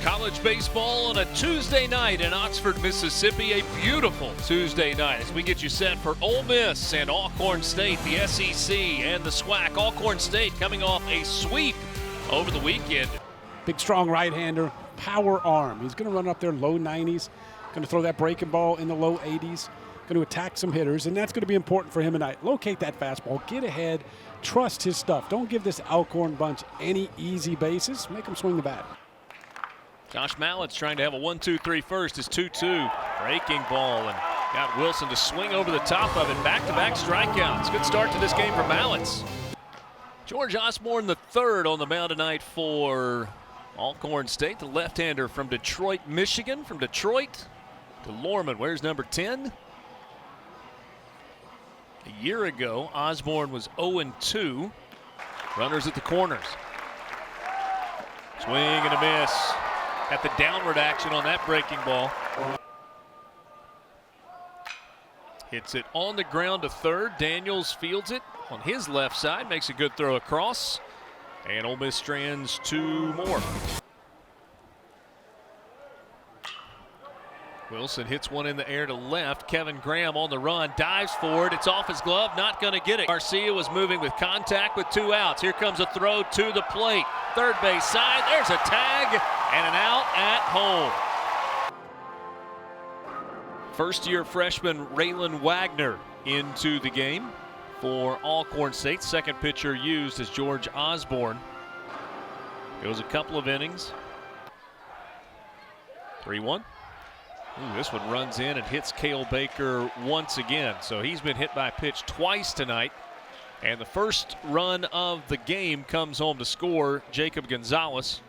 College baseball on a Tuesday night in Oxford, Mississippi. A beautiful Tuesday night as we get you set for Ole Miss and Alcorn State, the SEC and the SWAC. Alcorn State coming off a sweep over the weekend. Big, strong right-hander, power arm. He's going to run up there low 90s, going to throw that breaking ball in the low 80s, going to attack some hitters, and that's going to be important for him tonight. Locate that fastball, get ahead, trust his stuff. Don't give this Alcorn bunch any easy bases. Make them swing the bat. Josh Mallett's trying to have a 1-2-3 first. Is 2-2. Breaking ball and got Wilson to swing over the top of it. Back-to-back strikeouts. Good start to this game for Mallett's. George Osborne the third on the mound tonight for Alcorn State. The left-hander from Detroit, Michigan. From Detroit to Lorman. Where's number 10? A year ago, Osborne was 0-2. Runners at the corners. Swing and a miss. At the downward action on that breaking ball. Hits it on the ground to third. Daniels fields it on his left side. Makes a good throw across. And Ole Miss strands two more. Wilson hits one in the air to left. Kevin Graham on the run. Dives forward. It's off his glove. Not going to get it. Garcia was moving with contact with two outs. Here comes a throw to the plate. Third base side. There's a tag and an out at home. First-year freshman Raylan Wagner into the game for Alcorn State. Second pitcher used as George Osborne. Goes a couple of innings. 3-1. This one runs in and hits Cale Baker once again. So he's been hit by a pitch twice tonight. And the first run of the game comes home to score, Jacob Gonzalez.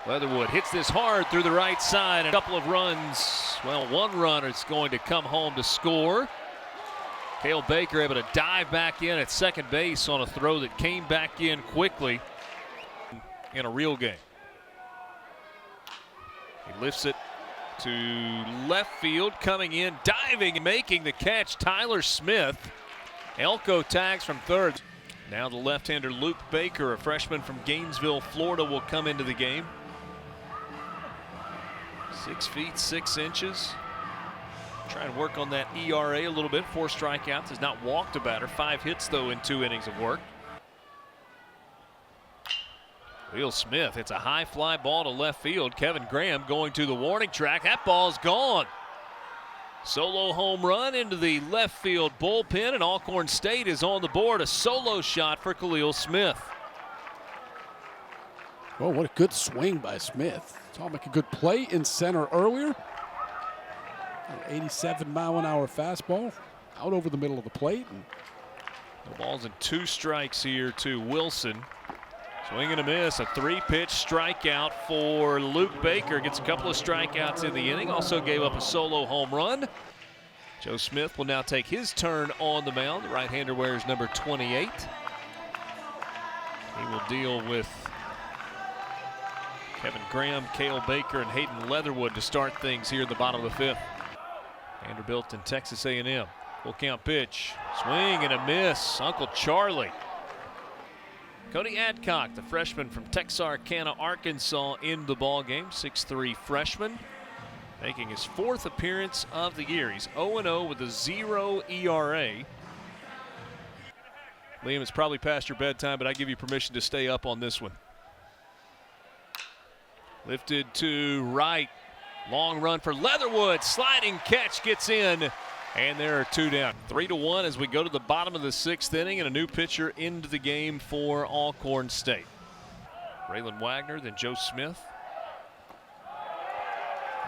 Weatherwood hits this hard through the right side. A couple of runs. Well, one run is going to come home to score. Cale Baker able to dive back in at second base on a throw that came back in quickly in a real game. He lifts it to left field, coming in, diving and making the catch, Tyler Smith. Elko tags from third. Now the left-hander Luke Baker, a freshman from Gainesville, Florida, will come into the game. 6 feet 6 inches. Trying to work on that ERA a little bit. 4 strikeouts, has not walked a batter. 5 hits though in 2 innings of work. Will Smith hits a high fly ball to left field. Kevin Graham going to the warning track. That ball's gone. Solo home run into the left field bullpen, and Alcorn State is on the board. A solo shot for Khalil Smith. Oh, what a good swing by Smith. Saw him make a good play in center earlier. An 87-mile-an-hour fastball out over the middle of the plate. And the ball's in 2 strikes here to Wilson. Swing and a miss, a 3-pitch strikeout for Luke Baker. Gets a couple of strikeouts in the inning. Also gave up a solo home run. Joe Smith will now take his turn on the mound. The right-hander wears number 28. He will deal with Kevin Graham, Cale Baker, and Hayden Leatherwood to start things here in the bottom of the 5th. Vanderbilt and Texas A&M. Full count pitch. Swing and a miss. Uncle Charlie. Cody Adcock, the freshman from Texarkana, Arkansas, in the ballgame. 6'3" freshman, making his 4th appearance of the year. He's 0-0 with a 0 ERA. Liam, it's probably past your bedtime, but I give you permission to stay up on this one. Lifted to right. Long run for Leatherwood. Sliding catch gets in. And there are 2 down. 3-1 as we go to the bottom of the 6th inning, and a new pitcher into the game for Alcorn State. Raylan Wagner, then Joe Smith.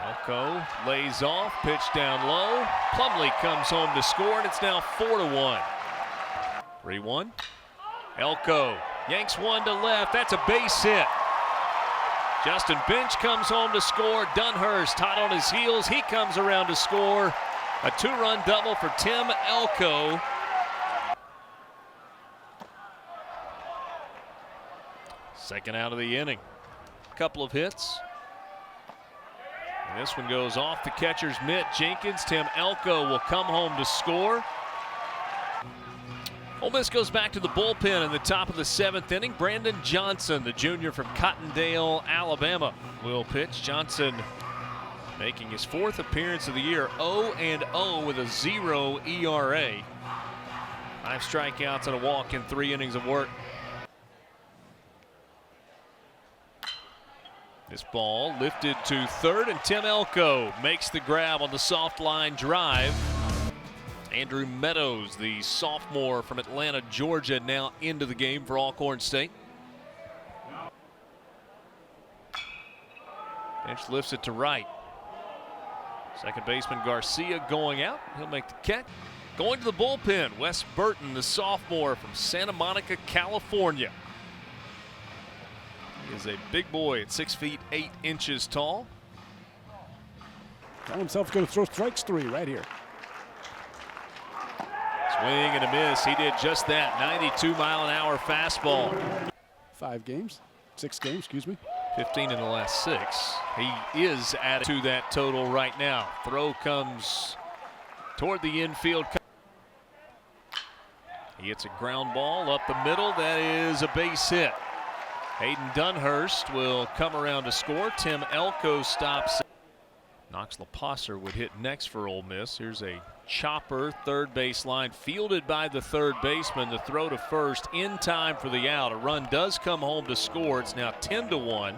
Elko lays off, pitch down low. Plumlee comes home to score, and it's now 4-1. 3-1. Elko yanks one to left. That's a base hit. Justin Bench comes home to score. Dunhurst hot on his heels. He comes around to score. A 2-run double for Tim Elko. Second out of the inning. Couple of hits. And this one goes off the catcher's mitt. Jenkins. Tim Elko will come home to score. Ole Miss goes back to the bullpen in the top of the 7th inning. Brandon Johnson, the junior from Cottondale, Alabama, will pitch. Johnson making his 4th appearance of the year, 0-0 with a 0 ERA. 5 strikeouts and a walk in 3 innings of work. This ball lifted to third, and Tim Elko makes the grab on the soft line drive. Andrew Meadows, the sophomore from Atlanta, Georgia, now into the game for Alcorn State. Bench lifts it to right. Second baseman Garcia going out. He'll make the catch. Going to the bullpen, Wes Burton, the sophomore from Santa Monica, California. He is a big boy at 6 feet 8 inches tall. Tell himself he's going to throw strikes 3 right here. Swing and a miss. He did just that. 92-mile-an-hour fastball. 6 games, excuse me. 15 in the last 6. He is added to that total right now. Throw comes toward the infield. He hits a ground ball up the middle. That is a base hit. Hayden Dunhurst will come around to score. Tim Elko stops. Knox LaPosser would hit next for Ole Miss. Here's a chopper, third base line, fielded by the third baseman. The throw to first in time for the out. A run does come home to score. It's now 10-1.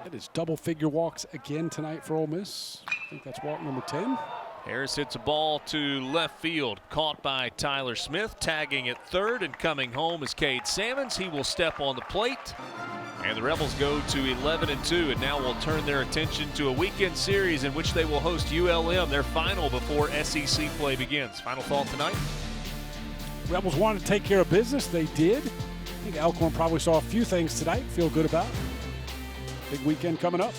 That is double-figure walks again tonight for Ole Miss. I think that's walk number 10. Harris hits a ball to left field, caught by Tyler Smith. Tagging at third and coming home is Cade Sammons. He will step on the plate. And the Rebels go to 11-2, and now will turn their attention to a weekend series in which they will host ULM, their final before SEC play begins. Final thought tonight? Rebels wanted to take care of business. They did. I think Alcorn probably saw a few things tonight. Feel good about. Big weekend coming up.